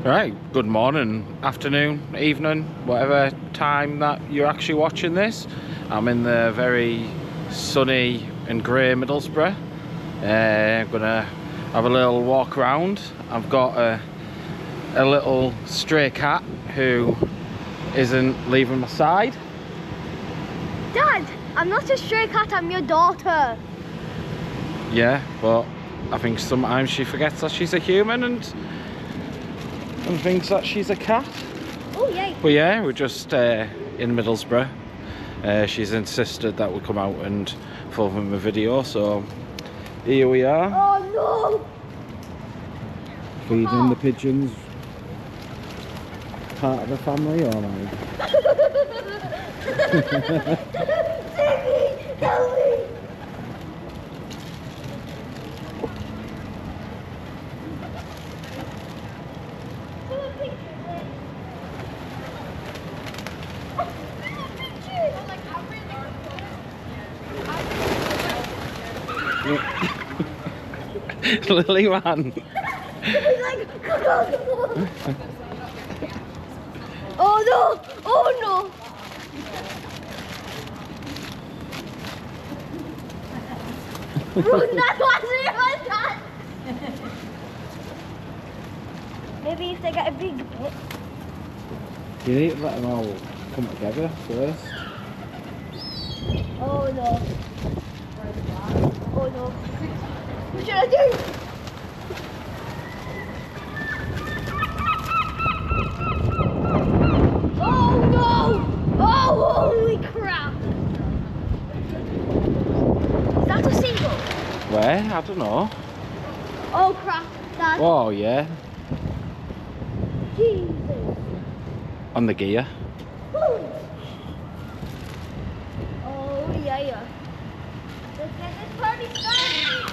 Right, good morning, afternoon, evening, whatever time that you're actually watching this. I'm in the very sunny and grey Middlesbrough. I'm gonna have a little walk around. I've got a little stray cat who isn't leaving my side. Dad, I'm not a stray cat, I'm your daughter. Yeah, but I think sometimes she forgets that she's a human and thinks that she's a cat. Oh, yay. But yeah, we're just in Middlesbrough. She's insisted that we come out and film a video, so here we are. Oh Feeding the pigeons. Part of the family or not? Timmy, help me. Lily man. Oh no! Oh no! That wasn't even that! Maybe if they get a big bit. You need to let them all come together first. Oh no. Oh no. What should I do? Oh no! Oh holy crap! Is that a single? Where? I don't know. Oh crap, Dad. Oh yeah, Jesus. on the gear. Oh yeah. Let's get this party started.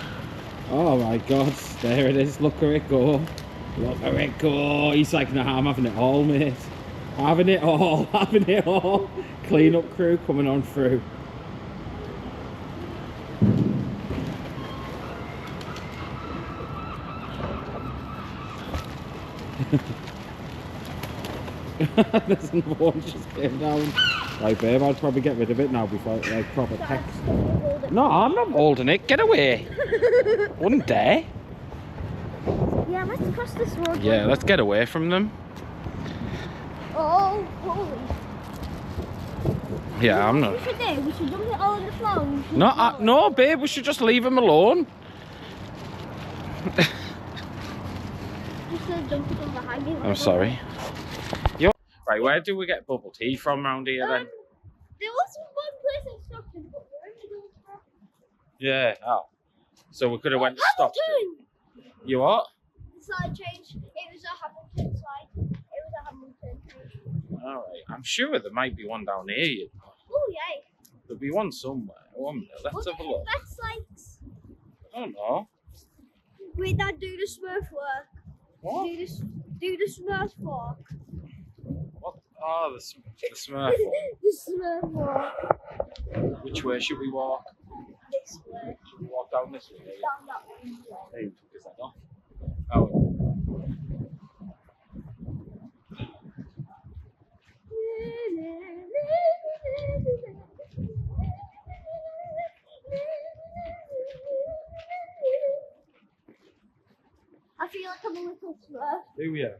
Oh my god, there it is. Look at it go. Look at it go. He's like, nah, I'm having it all, mate. Having it all, having it all. Clean up crew coming on through. There's another one just came down. Right, babe, I'd probably get rid of it now before it like proper pecks. No, I'm not holding it. Get away. Wouldn't dare. Yeah, let's cross this road. Yeah, let's get away from them. Oh, holy. Yeah, I'm What not. we should do? We should dump it all on the floor. and we should No, throw it. no, babe, we should just leave him alone. Just dump it from behind you. I'm sorry. Right, where do we get bubble tea from round here then? There was one place I stopped in, but we're only going for Yeah. Oh. So we could have went to stop. Hamilton! You what? The slide change. It was a Hamilton slide. It was a Hamilton. All right. I'm sure there might be one down here. You know. Oh, yay. There'll be one somewhere. One minute. Let's have a look. That's like. I don't know. Wait, Dad, do the Smurf work. What? Do the Smurf walk. What? Oh, the Smurf. The Smurf walk. Which way should we walk? This way. Should we walk down this way? Down that way. Hey, who took his head off? Oh. I feel like I'm a little Smurf. Here we are.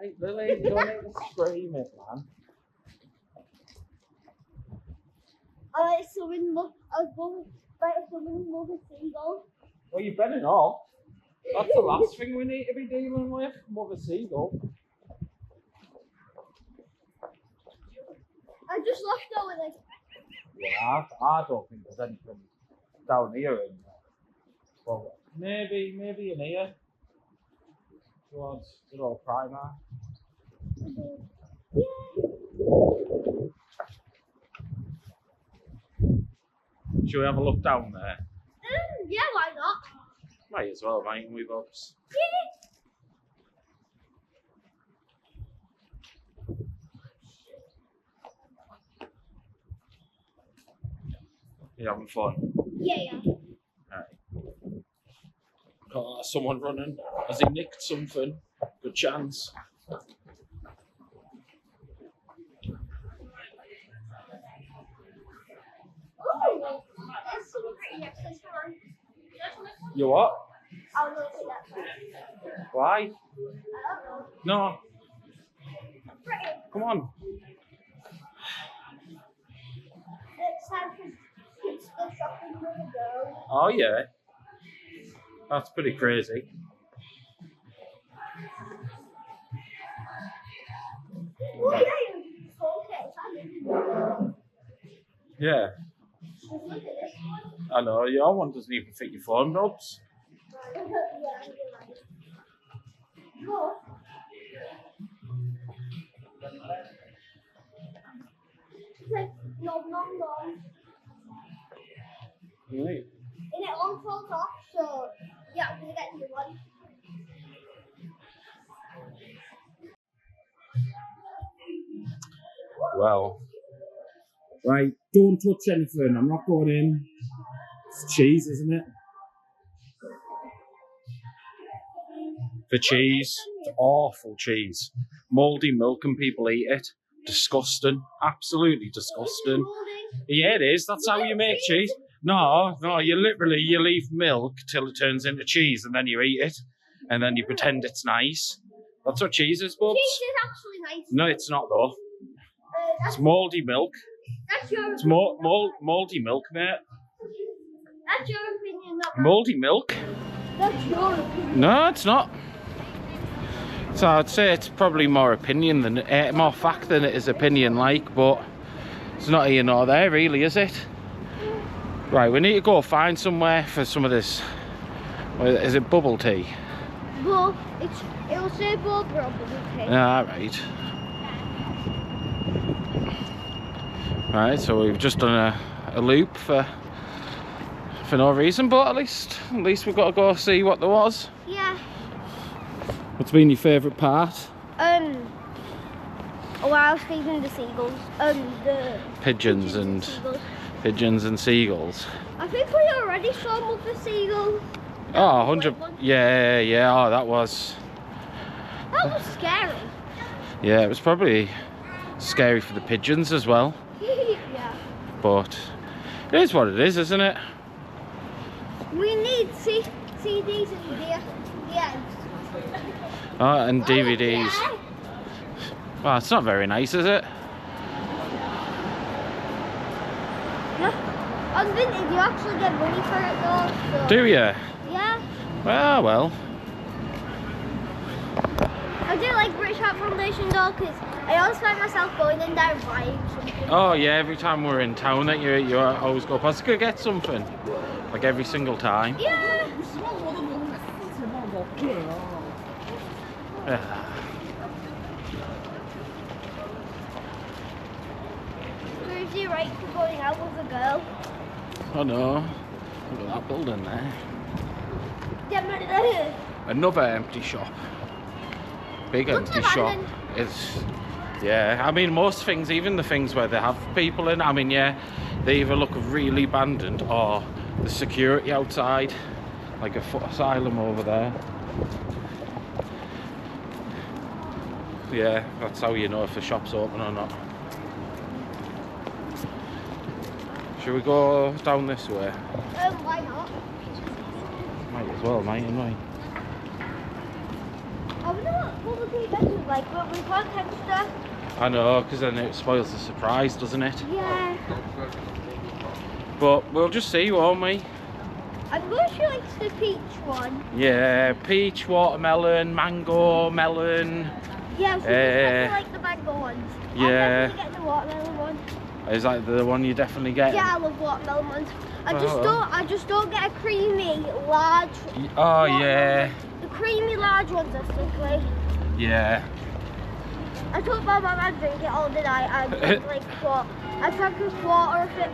Hey, Lily, you don't need to scream it, man. I like swimming. I was swimming Mother Seagull. Well, you've been off. That's the last thing we need to be dealing with, Mother Seagull. I just left over like. Yeah, I don't think there's anything down here. Well, maybe in here. Towards good old Primark. Should we have a look down there? Yeah, why not? Might as well, mightn't we, Bubs? You having fun? Yeah. Right. Oh, someone running. Has he nicked something? Good chance. Oh, there's some pretty necklace on. You what? I'll look at that. Why? I don't know. No. Pretty. Come on. Next time kids go shopping with a girl. Oh yeah. That's pretty crazy. Oh, yeah, you okay. I didn't know. Yeah. Just look at this one. I know, your one doesn't even fit your phone knobs. Yeah, you're right. Look. It's like nom. Right. And it all falls off, so yeah, I'm gonna get a new one. Well. Right, don't touch anything. I'm not going in. It's cheese, isn't it? The cheese. It's awful cheese. Mouldy milk and people eat it. Disgusting. Absolutely disgusting. Yeah, it is. That's how you make cheese. No, you leave milk till it turns into cheese and then you eat it. And then you pretend it's nice. That's what cheese is, Bubs. Cheese is actually nice. No, it's not though. That's, It's mouldy milk. that's your It's mouldy milk, mate. That's your opinion, not mine. Mouldy milk? That's your opinion. No, it's not. So I'd say it's probably more opinion than more fact than it is opinion, like. But it's not here nor there, really, is it? Right, we need to go find somewhere for some of this. Is it bubble tea? Well, it'll say bubble tea. Ah, right. Right, so we've just done a loop for no reason, but at least we've got to go see what there was. Yeah. What's been your favourite part? Well, I was feeding the seagulls. The Pigeons and seagulls. I think we already saw Mother Seagull. Oh, 100. Yeah. Oh, that was scary. Yeah, it was probably scary for the pigeons as well. Yeah. But it is what it is, isn't it? We need CDs and DVDs. Oh, and DVDs. Well, it's not very nice, is it? Yeah. On Vinted, you actually get money for it though. So. Do you? Yeah. Well. I do like British Heart Foundation though, because I always find myself going in there buying something. Oh yeah, every time we're in town that you always go past, go get something. Like every single time. Yeah. Crazy right for going out with a girl. Oh no. Look at that building there. Yeah, Another empty shop. Big Looks empty shop. abandoned. It's yeah, I mean most things, even the things where they have people in, I mean yeah, they either look really abandoned or the security outside, like a foot asylum over there. Yeah, that's how you know if the shop's open or not. Should we go down this way? Why not? Might as well, mightn't we? I wonder what would be better like, but we can't texture. I know, because then it spoils the surprise, doesn't it? Yeah. But we'll just see, won't we? I'm going to like the peach one. Yeah, peach, watermelon, mango, melon. Yeah, so I like the mango ones. Yeah. I'll definitely get the watermelon one. Is that the one you definitely get? Yeah, I love watermelon ones. I just Oh. don't get a creamy large. Oh watermelon. yeah. The creamy large ones are sickly. Yeah. I told my mum I'd drink it all the night. I drank like what? I drank a quarter of it.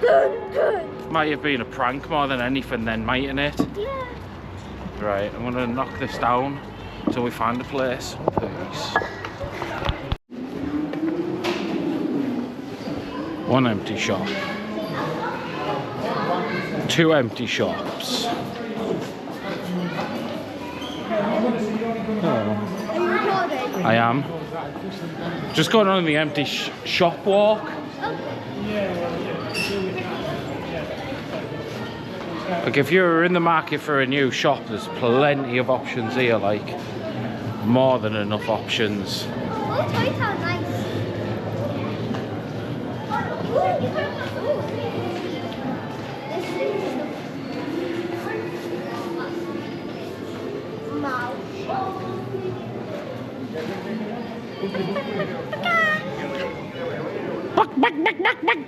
Dun. Might have been a prank more than anything then, mightn't it? Yeah. Right, I'm gonna knock this down until we find a place. Please. One empty shop. 2 empty shops. Are you recording? I am. Just going on the empty shop walk. Like if you're in the market for a new shop, there's plenty of options here, like more than enough options. Oh, Toy Town, nice. This is mouse.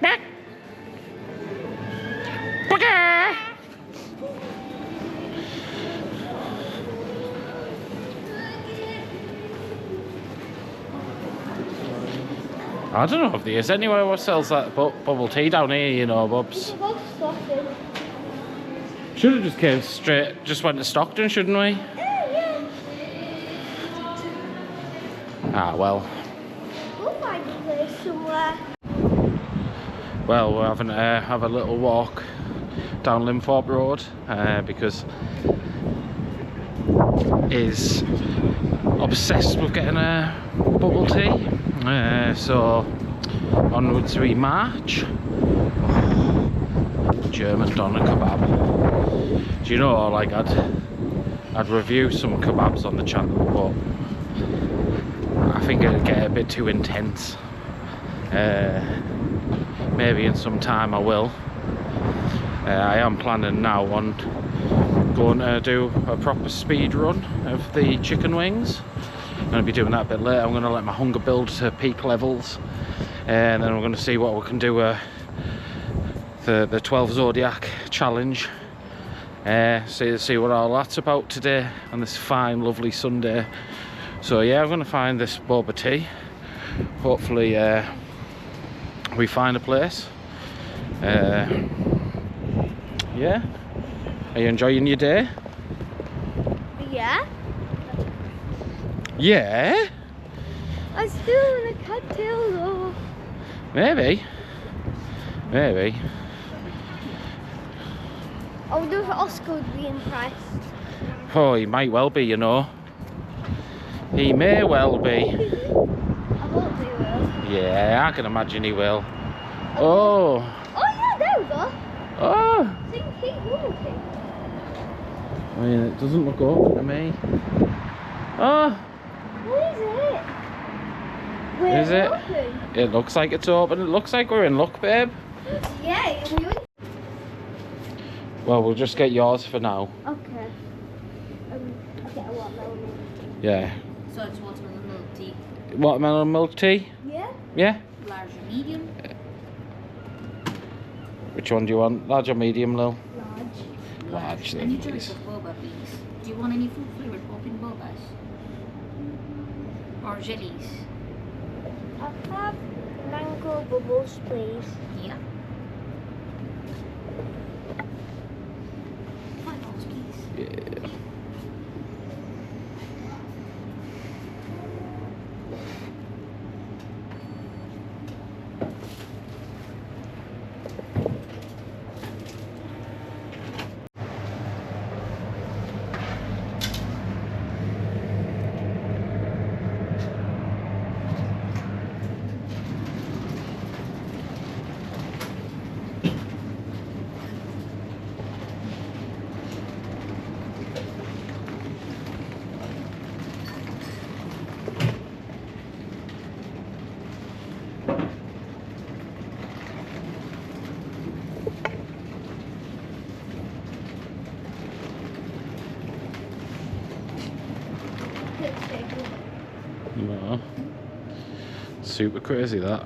Back. Bugger! I don't know if there is anywhere what sells that bubble tea down here, you know, Bubs. Should have just came straight, just went to Stockton, shouldn't we? Yeah. Ah, well. We'll find a place somewhere. Well, we're having to have a little walk down Linthorpe Road because is obsessed with getting a bubble tea. So onwards we march. German doner kebab. Do you know, like I'd review some kebabs on the channel, but I think it'd get a bit too intense. Maybe in some time I will. I am planning now on going to do a proper speed run of the chicken wings. I'm going to be doing that a bit later. I'm going to let my hunger build to peak levels, and then we're going to see what we can do the 12 Zodiac challenge. See what all that's about today on this fine lovely Sunday. So yeah, I'm going to find this boba tea. Hopefully we find a place. Yeah, are you enjoying your day? Yeah? Yeah? I'm still in a cocktail though. Maybe. I wonder if Oscar would be impressed. Oh, he might well be, you know. He may well be. I hope he will. Yeah, I can imagine he will. Oh. Oh yeah, there we go. Oh. Keep moving. I mean, it doesn't look open to me. Oh. What is it? Where Is it? Open? It looks like it's open. It looks like we're in luck, babe. Yeah, we would. Well, we'll just get yours for now. Okay. I'll get a watermelon. Yeah. So it's watermelon milk tea. Watermelon milk tea? Yeah? Yeah? Large or medium? Which one do you want? Large or medium, Lil? Large. Large, And then, you choose please. of boba, please. Do you want any fruit flavored popping bobas? Or jellies? I'll have mango bubbles, please. Yeah. $5, please. Yeah. No. Super crazy that.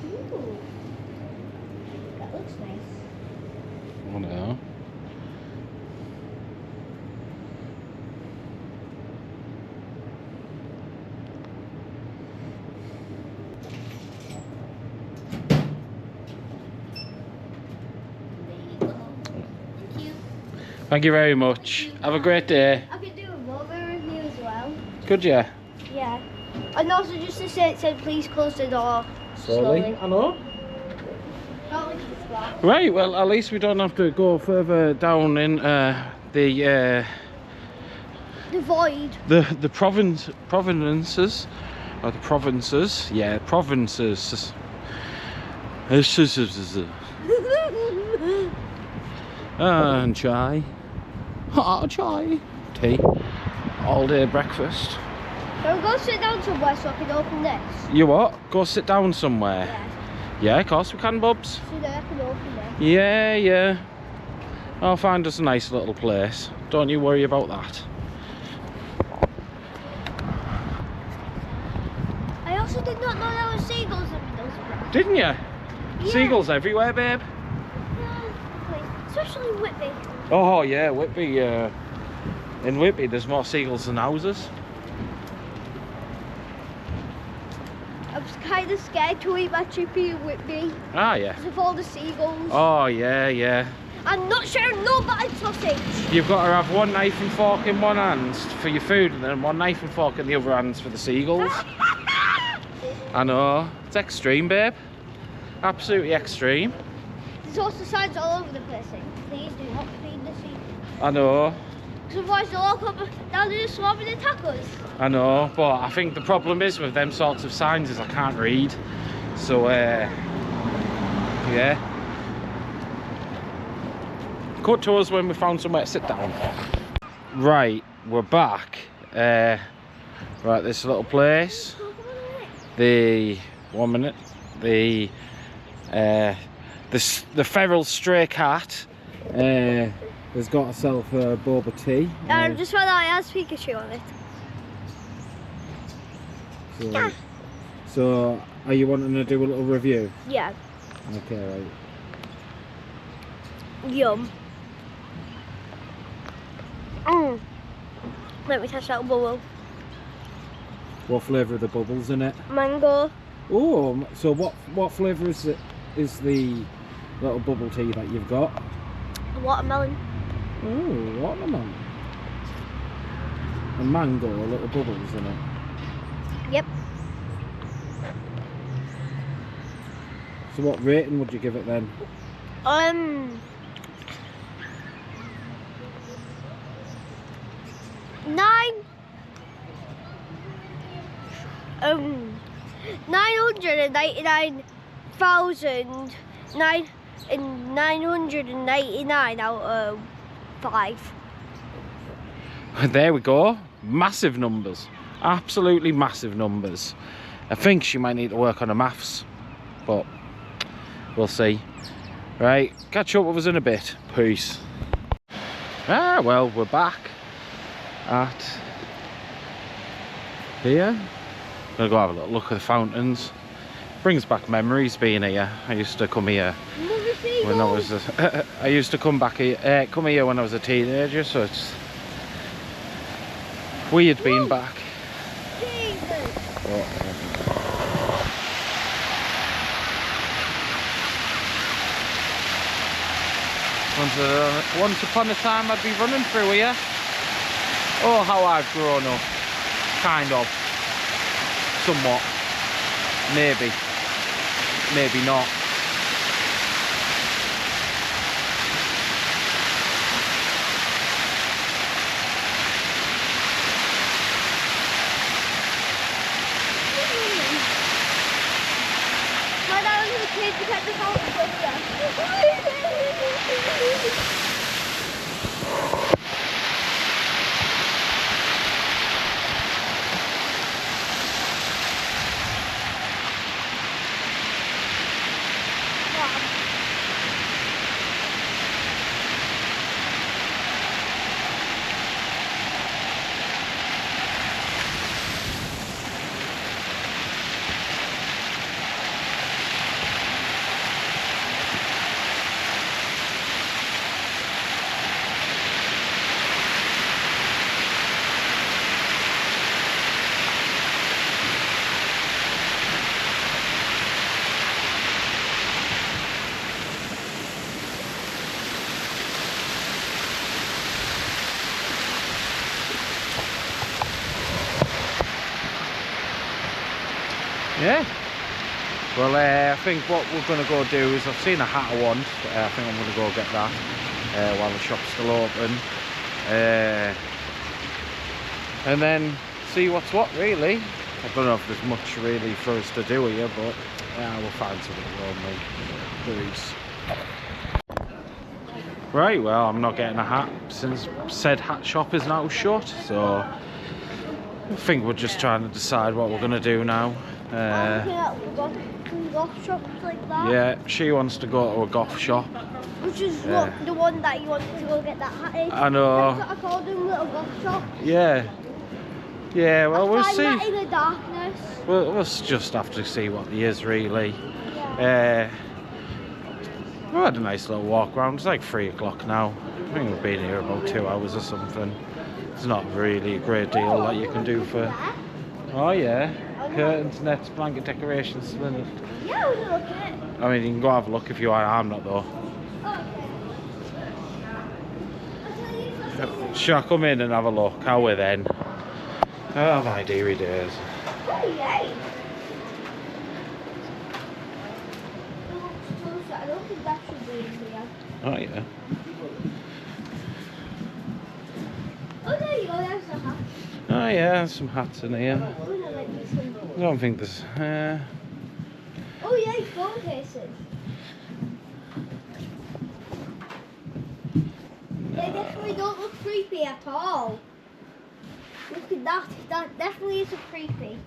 Ooh. That looks nice. Oh no. There you go. Thank you. Thank you very much. Have a great day. I could do a Volvo review as well. Could you? Yeah. And also just to say, it said please close the door slowly. I know. Not like this one. Right, well, at least we don't have to go further down in the The void. provinces, or the provinces, yeah, provinces. And chai, hot chai, tea, all day breakfast. So we'll go sit down somewhere so I can open this. You what? Go sit down somewhere. Yeah. Yeah, of course we can, Bubs. So then I can open this. Yeah, yeah. I'll find us a nice little place. Don't you worry about that. I also did not know there were seagulls in Middlesbrough. Didn't you? Yeah. Seagulls everywhere, babe. Yeah, especially in Whitby. Oh yeah, Whitby. In Whitby, there's more seagulls than houses. I was kind of scared to eat my chippy in Whitby Ah, yeah. because of all the seagulls. Oh yeah, yeah. I'm not sharing no buttered sausage. You've got to have one knife and fork in one hand for your food, and then one knife and fork in the other hand for the seagulls. I know. It's extreme, babe. Absolutely extreme. There's also signs all over the place saying, please do not feed the seagulls. I know. Because otherwise they'll all come down in the swamp and attack us. I know, but I think the problem is with them sorts of signs is I can't read. So, yeah. Cut to us when we found somewhere to sit down. Right, we're back. Right, this little place. The 1 minute. The feral stray cat has got herself a boba tea. Just found out it has Pikachu on it. So, are you wanting to do a little review? Yeah. Okay, right. Yum. Let me touch that bubble. What flavour are the bubbles in it? Mango. Oh, so what flavour is it? Is the little bubble tea that you've got? Watermelon. Oh, watermelon. And mango, little bubbles in it. Yep. So what rating would you give it then? 999,999 out of 5. There we go. Massive numbers. Absolutely massive numbers. I think she might need to work on her maths, but we'll see. Right, catch up with us in a bit. Peace. Ah, well, we're back at here. Gonna go have a little look at the fountains. Brings back memories being here. I used to come here when I was I used to come here when I was a teenager, so it's weird being back. Jesus. Once upon a time I'd be running through here. Oh, how I've grown up. Kind of. Somewhat. Maybe. Maybe not. My dad was a kid to get the house Yeah. Well, I think what we're going to go do is, I've seen a hat I want. I think I'm going to go get that while the shop's still open. And then see what's what, really. I don't know if there's much really for us to do here, but we'll find something normally. Right, well, I'm not getting a hat since said hat shop is now shut, so I think we're just trying to decide what we're going to do now. Goth shops like that. Yeah, she wants to go to a goth shop. Which is the one that you wanted to go get that hat in. I know. That's what I called them, little goth shops. Yeah. Yeah, well, we'll see. That in the darkness. We'll just have to see what he is, really. Yeah. We had a nice little walk around. It's like 3 o'clock now. I think we've been here about 2 hours or something. It's not really a great deal that you can do for... Oh, yeah. Curtains, nets, blanket decorations. Yeah, we'll look at it. I mean, you can go have a look if you want. I'm not, though. Shall I come in and have a look? How we're then? Oh, my dearie days. Oh, yay. I don't think that should be in here. Oh, yeah. Oh, there you go, there's the hat. Oh, yeah, there's some hats in here. I don't think there's... Oh, yeah, phone cases. They definitely don't look creepy at all. Look at that. That definitely isn't creepy.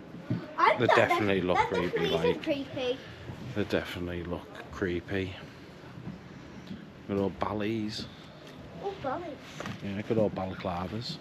They definitely look that creepy, definitely like. isn't creepy. They definitely look creepy. Good old ballies. Oh, golly. Yeah, good old balaclavas.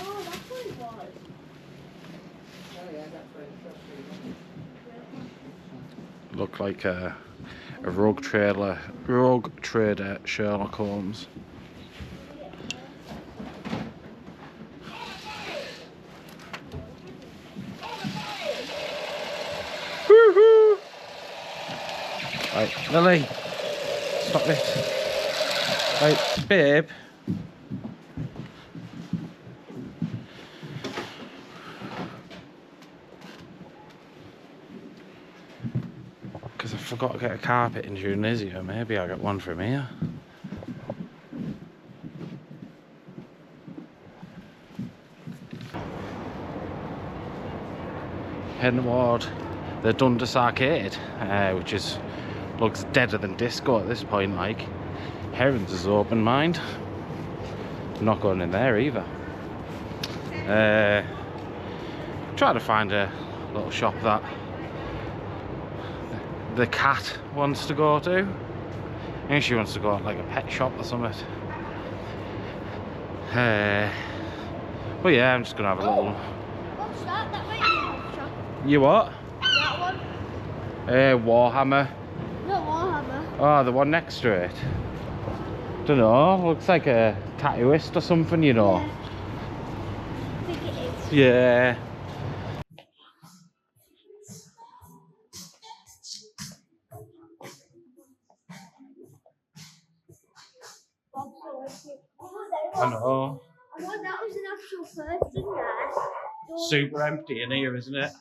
Oh, that's what it was. Look like a rogue trader Sherlock Holmes. Woohoo! Right, Lily, stop it. Right, babe. Because I forgot to get a carpet in Tunisia. Maybe I'll get one from here. Heading toward the Dundas Arcade, which looks deader than disco at this point. Like, Herons is open mind. I'm not going in there either. Try to find a little shop that the cat wants to go to. I think she wants to go to like a pet shop or something. But yeah, I'm just gonna have a little. What's that? That might be a shop. You what? That one? Warhammer. No, Warhammer. Oh, the one next to it. Don't know. Looks like a tattooist or something, you know. Yeah. I think it is. Yeah. I know. I know that was an actual person there. Super empty in here, isn't it?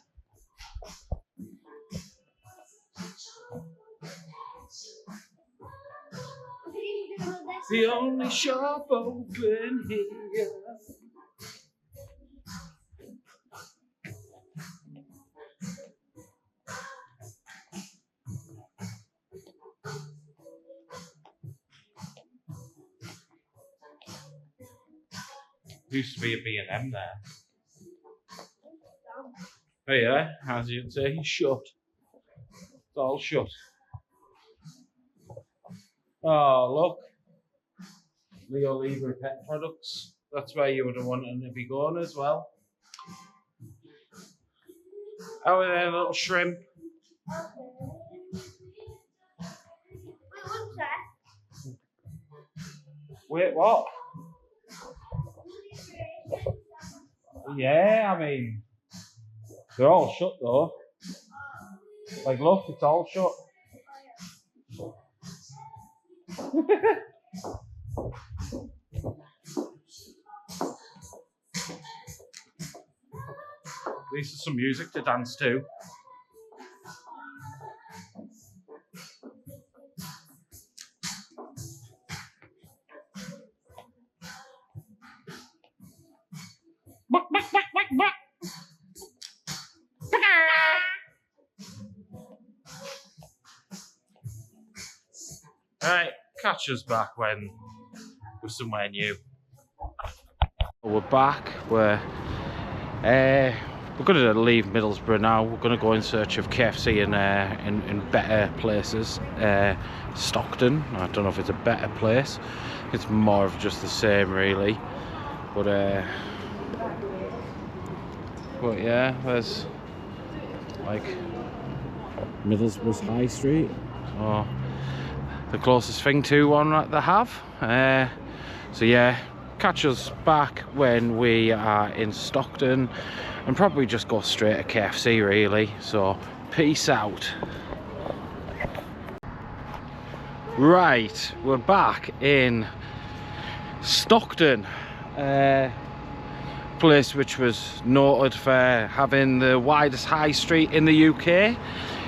The only shop open here. Used to be a B&M there. Oh yeah, as you can see, shut. It's all shut. Oh look, Leo Libra pet products. That's where you would have wanted to be going as well. Oh, and then a little shrimp. Wait, one sec. Wait, what? Yeah, I mean, they're all shut though. Like, look, it's all shut. At least there's some music to dance to. Alright, catch us back when we're somewhere new. We're back. We're going to leave Middlesbrough now. We're going to go in search of KFC in better places. Stockton. I don't know if it's a better place. It's more of just the same, really. But yeah, there's like Middlesbrough's High Street. Oh, the closest thing to one that they have. So yeah, catch us back when we are in Stockton, and probably just go straight to KFC really. So peace out. Right, we're back in Stockton, place which was noted for having the widest high street in the UK.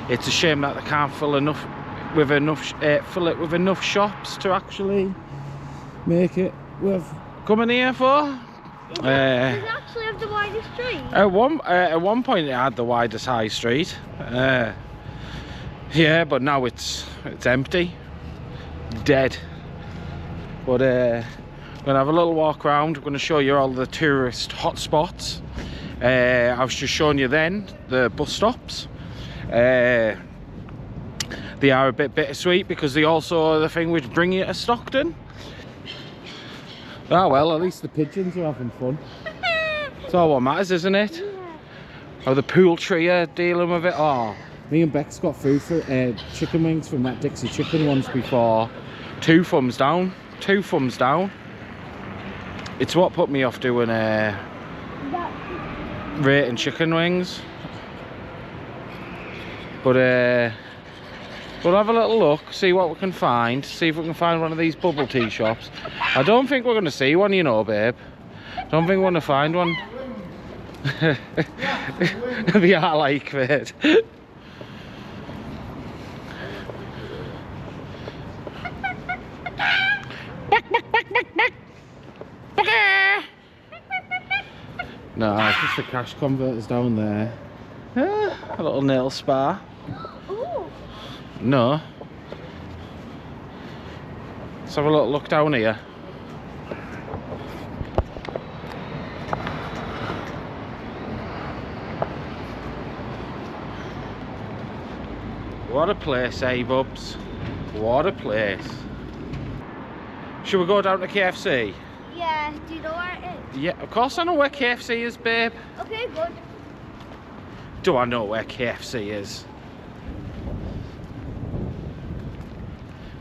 It's a shame that they can't fill it with enough shops to actually make it worth coming here for. Does it actually have the widest street? At one point it had the widest high street. Yeah, but now it's empty, dead. But we're gonna have a little walk around. We're gonna show you all the tourist hotspots. I was just showing you then the bus stops. They are a bit bittersweet because they also are the thing which bring you to Stockton. Ah well, at least the pigeons are having fun. It's all what matters, isn't it? Yeah. Oh, the pool tree are dealing with it. Oh, me and Bex got food for chicken wings from that Dixie Chicken once before. 2 thumbs down. 2 thumbs down. It's what put me off doing rating chicken wings. But we'll have a little look, see what we can find, see if we can find one of these bubble tea shops. I don't think we're going to see one, you know, babe. Don't think we're going to find one. They are like it. No, it's just the cash converters down there. A little nail spa. Ooh. No. Let's have a little look down here. What a place, eh, Bubs? What a place. Should we go down to KFC? Yeah, do you know where it is? Yeah, of course I know where KFC is, babe. Okay, good. Do I know where KFC is?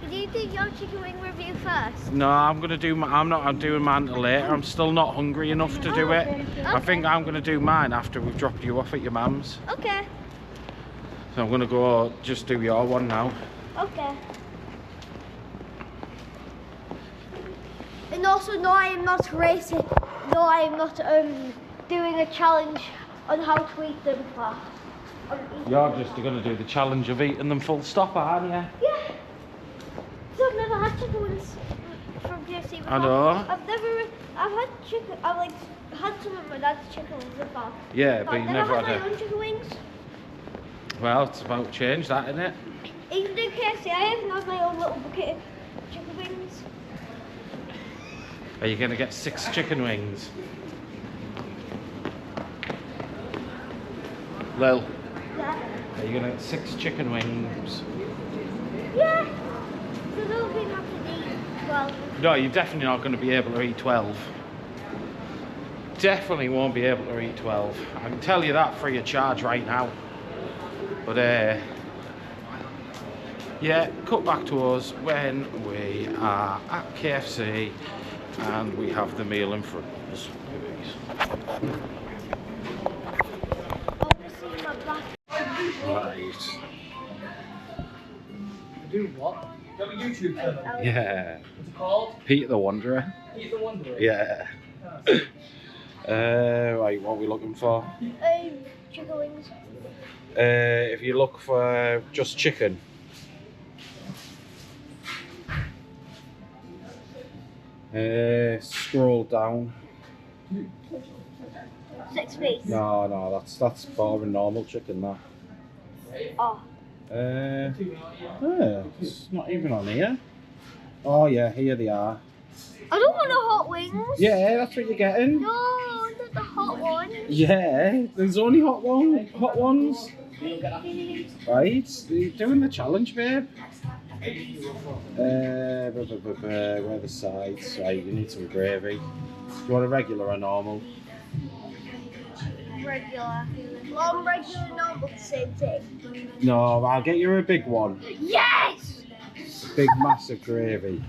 Do you do your chicken wing review first? No, I'm doing mine till later. I'm still not hungry enough to do it. I think I'm gonna do mine after we've dropped you off at your mum's. Okay. So I'm gonna go just do your one now. Okay. And also, no, I am not racing. No, I am not doing a challenge on how to eat them fast. You're just gonna do the challenge of eating them full stop, aren't you? Yeah. So I've never had chicken wings from KFC before. I know. I've had chicken. I've like had some of my dad's chicken wings before. Yeah, but you never had had my own chicken wings. Well, it's about to change that, isn't it? Even in KFC, I haven't had my own little bucket of chicken wings. Are you gonna get 6 chicken wings? Lil, Yeah. are you gonna get 6 chicken wings? Yeah. So they'll be enough to eat 12. No, you're definitely not gonna be able to eat 12. definitely won't be able to eat 12. I can tell you that free of charge right now. But yeah, cut back to us when we are at KFC and we have the meal in front of us. I want to see my back. Right. Do what? Do you have a YouTube channel? Yeah. What's it called? Peter the Wanderer. He's the Wanderer. Yeah. Right, what are we looking for? Chicken wings. If you look for just chicken. Scroll down. 6 feet. No, that's boring normal chicken, that. Oh. It's not even on here. Oh yeah, here they are. I don't want the hot wings. Yeah, that's what you're getting. No, not the hot one. Yeah, there's only hot ones. Right, you're doing the challenge, babe. Where are the sides? Right, you need some gravy. Do you want a regular or normal? Regular. Long, regular, normal, same thing. No, I'll get you a big one. Yes! Big, massive gravy.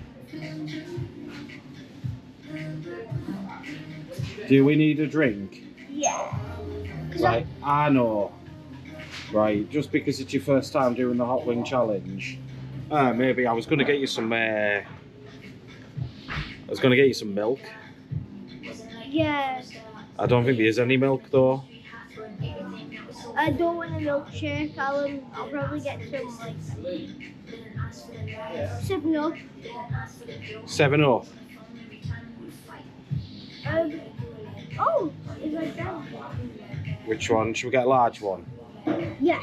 Do we need a drink? Yeah. Right, I know. Right, just because it's your first time doing the hot wing challenge. Maybe I was going to get you some. I was going to get you some milk. Yeah. I don't think there's any milk though. I don't want a milkshake. I'll probably get some like 7-Up. 7-Up. Oh, is that down? Which one? Should we get a large one? Yeah.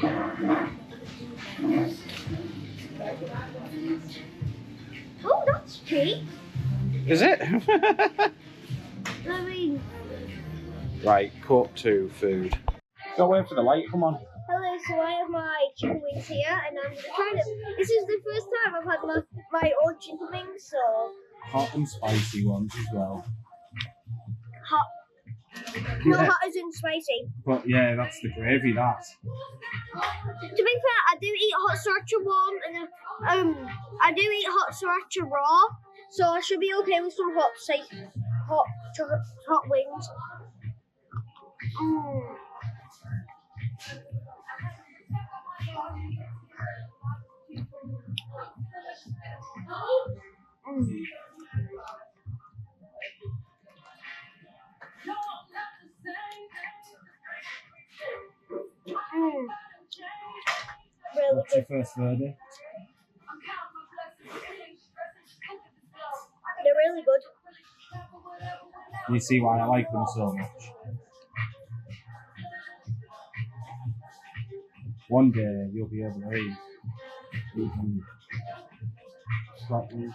Oh, that's cheap. Is it? I mean, Right, cut to food. Don't wait for the light, come on. hello, so I have my chicken wings here, and I'm gonna try them. This is the first time I've had my own chicken wings, so Hot and spicy ones as well. hot. No, Yeah. hot as in spicy. But yeah, that's the gravy, that. To be fair, I do eat hot sriracha warm, and I do eat hot sriracha raw, so I should be okay with some hot wings. Mm. Mm. Mm. Really What's your good. first verdict? They're really good. You see why I like them so much. One day you'll be able to eat them properly.